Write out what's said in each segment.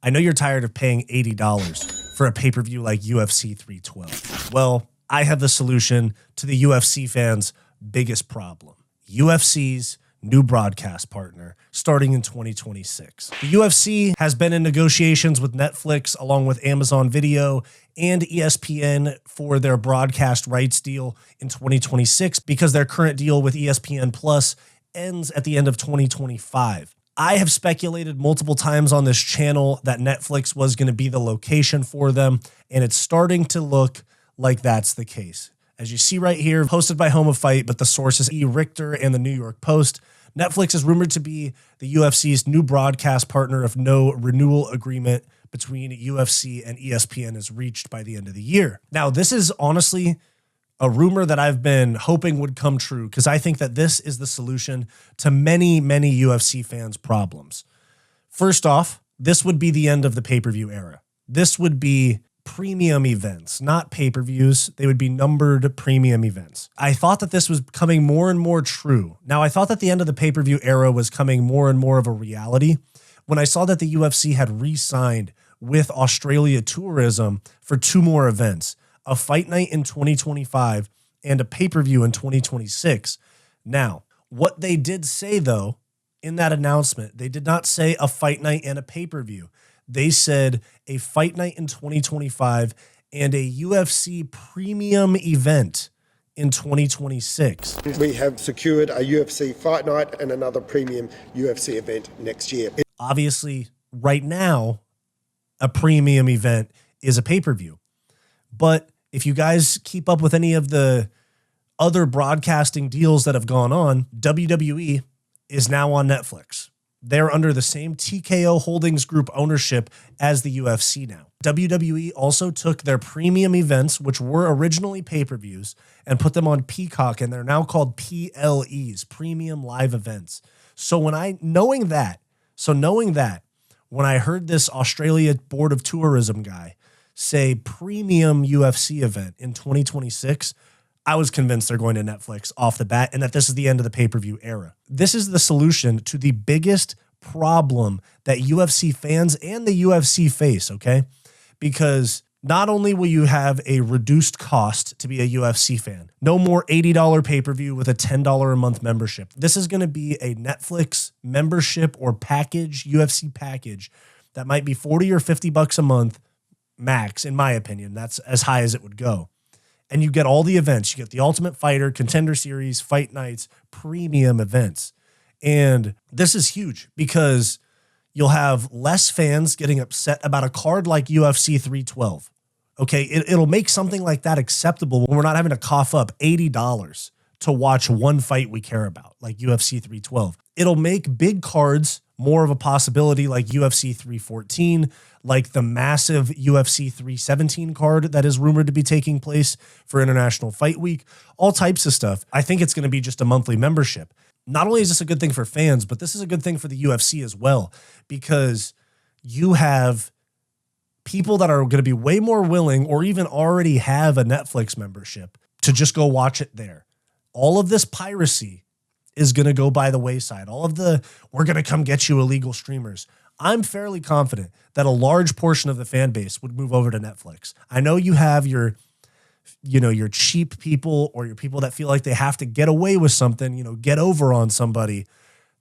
I know you're tired of paying $80 for a pay-per-view like UFC 312. Well, I have the solution to the UFC fans' biggest problem. UFC's new broadcast partner starting in 2026. The UFC has been in negotiations with Netflix along with Amazon Video and ESPN for their broadcast rights deal in 2026 because their current deal with ESPN Plus ends at the end of 2025. I have speculated multiple times on this channel that Netflix was going to be the location for them, and it's starting to look like that's the case. As you see right here, posted by Home of Fight, but the source is E. Richter and the New York Post, Netflix is rumored to be the UFC's new broadcast partner if no renewal agreement between UFC and ESPN is reached by the end of the year. Now, this is honestly a rumor that I've been hoping would come true because I think that this is the solution to many, many UFC fans' problems. First off, this would be the end of the pay-per-view era. This would be premium events, not pay-per-views. They would be numbered premium events. I thought that this was becoming more and more true. Now, I thought that the end of the pay-per-view era was coming more and more of a reality when I saw that the UFC had re-signed with Australia Tourism for 2 more events, a fight night in 2025 and a pay-per-view in 2026. Now, what they did say, though, in that announcement, they did not say a fight night and a pay-per-view. They said a fight night in 2025 and a UFC premium event in 2026. We have secured a UFC fight night and another premium UFC event next year. Obviously, right now, a premium event is a pay-per-view. But if you guys keep up with any of the other broadcasting deals that have gone on, WWE is now on Netflix. They're under the same TKO Holdings Group ownership as the UFC now. WWE also took their premium events, which were originally pay-per-views, and put them on Peacock, and they're now called PLEs, Premium Live Events. So knowing that, when I heard this Australia Board of Tourism guy say premium UFC event in 2026, I was convinced they're going to Netflix off the bat and that this is the end of the pay-per-view era. This is the solution to the biggest problem that UFC fans and the UFC face, okay? Because not only will you have a reduced cost to be a UFC fan, no more $80 pay-per-view with a $10 a month membership. This is going to be a Netflix membership or package, UFC package that might be 40 or 50 bucks a month max, in my opinion. That's as high as it would go. And you get all the events. You get the Ultimate Fighter, Contender Series, Fight Nights, premium events. And this is huge because you'll have less fans getting upset about a card like UFC 312. Okay, it'll make something like that acceptable when we're not having to cough up $80 to watch one fight we care about, like UFC 312. It'll make big cards more of a possibility, like UFC 314, like the massive UFC 317 card that is rumored to be taking place for International Fight Week, all types of stuff. I think it's going to be just a monthly membership. Not only is this a good thing for fans, but this is a good thing for the UFC as well, because you have people that are going to be way more willing or even already have a Netflix membership to just go watch it there. All of this piracy is going to go by the wayside. All of the, we're going to come get you illegal streamers. I'm fairly confident that a large portion of the fan base would move over to Netflix. I know you have your cheap people or your people that feel like they have to get away with something, get over on somebody.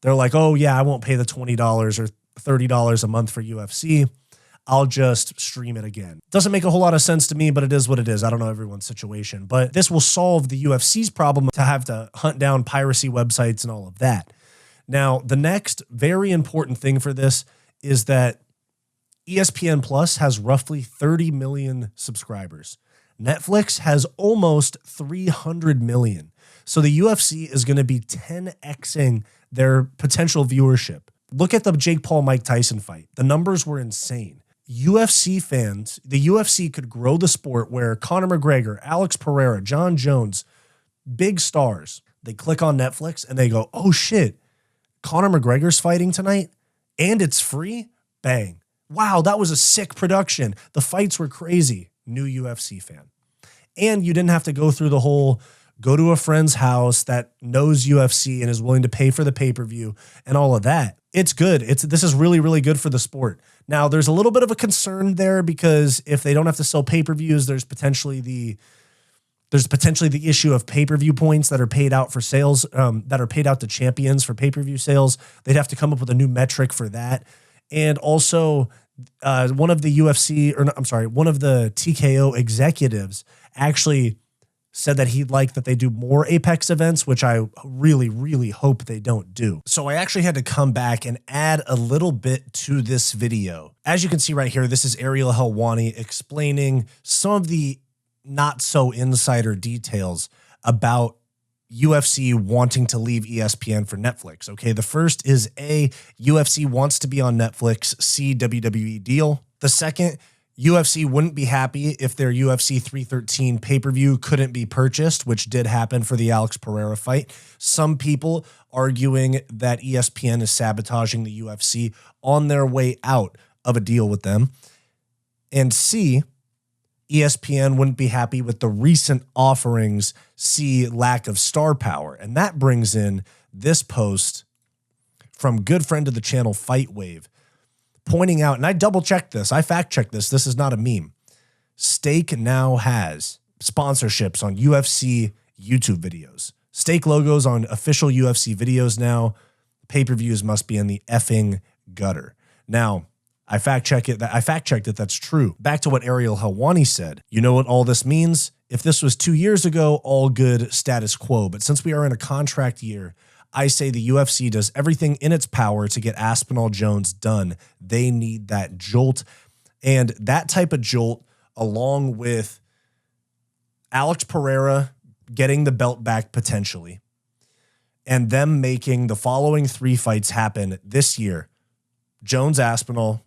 They're like, oh yeah, I won't pay the $20 or $30 a month for UFC. I'll just stream it again. Doesn't make a whole lot of sense to me, but it is what it is. I don't know everyone's situation, but this will solve the UFC's problem to have to hunt down piracy websites and all of that. Now, the next very important thing for this is that ESPN Plus has roughly 30 million subscribers. Netflix has almost 300 million. So the UFC is going to be 10xing their potential viewership. Look at the Jake Paul-Mike Tyson fight. The numbers were insane. UFC fans, the UFC could grow the sport where Conor McGregor, Alex Pereira, John Jones, big stars, they click on Netflix and they go, oh shit, Conor McGregor's fighting tonight and it's free? Bang. Wow, that was a sick production. The fights were crazy. New UFC fan. And you didn't have to go through the whole go to a friend's house that knows UFC and is willing to pay for the pay-per-view and all of that. It's good. This is really, really good for the sport. Now, there's a little bit of a concern there because if they don't have to sell pay-per-views, there's potentially the issue of pay-per-view points that are paid out for sales, that are paid out to champions for pay-per-view sales. They'd have to come up with a new metric for that. And also, one of the TKO executives actually said that he'd like that they do more Apex events, which I really, really hope they don't do. So I actually had to come back and add a little bit to this video. As you can see right here, this is Ariel Helwani explaining some of the not so insider details about UFC wanting to leave ESPN for Netflix. Okay, the first is UFC wants to be on Netflix, see WWE deal. The second, UFC wouldn't be happy if their UFC 313 pay-per-view couldn't be purchased, which did happen for the Alex Pereira fight. Some people arguing that ESPN is sabotaging the UFC on their way out of a deal with them. And C, ESPN wouldn't be happy with the recent offerings, see lack of star power. And that brings in this post from good friend of the channel, Fight Wave, pointing out, and I double-checked this, I fact-checked this is not a meme. Stake now has sponsorships on UFC YouTube videos. Stake logos on official UFC videos now. Pay-per-views must be in the effing gutter. Now, I fact-checked it, that's true. Back to what Ariel Helwani said. You know what all this means? If this was 2 years ago, all good, status quo. But since we are in a contract year, I say the UFC does everything in its power to get Aspinall Jones done. They need that jolt. And that type of jolt, along with Alex Pereira getting the belt back potentially, and them making the following 3 fights happen this year: Jones Aspinall,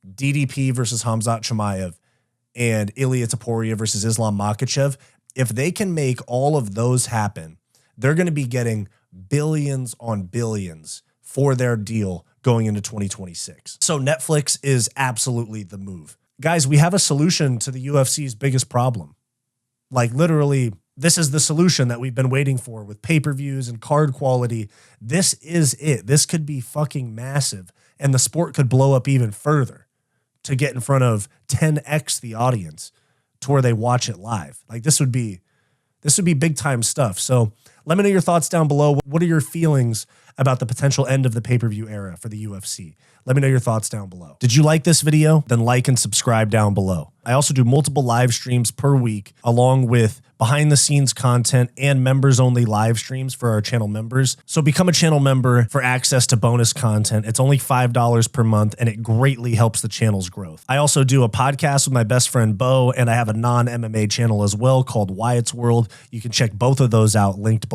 DDP versus Khamzat Chimaev, and Ilia Topuria versus Islam Makhachev. If they can make all of those happen, they're going to be getting billions on billions for their deal going into 2026. So Netflix is absolutely the move. Guys, we have a solution to the UFC's biggest problem. Like literally, this is the solution that we've been waiting for with pay-per-views and card quality. This is it. This could be fucking massive, and the sport could blow up even further to get in front of 10x the audience to where they watch it live. Like this would be big time stuff. So let me know your thoughts down below. What are your feelings about the potential end of the pay-per-view era for the UFC? Let me know your thoughts down below. Did you like this video? Then like and subscribe down below. I also do multiple live streams per week, along with behind the scenes content and members only live streams for our channel members. So become a channel member for access to bonus content. It's only $5 per month, and it greatly helps the channel's growth. I also do a podcast with my best friend Bo, and I have a non-MMA channel as well called Wyatt's World. You can check both of those out, linked below.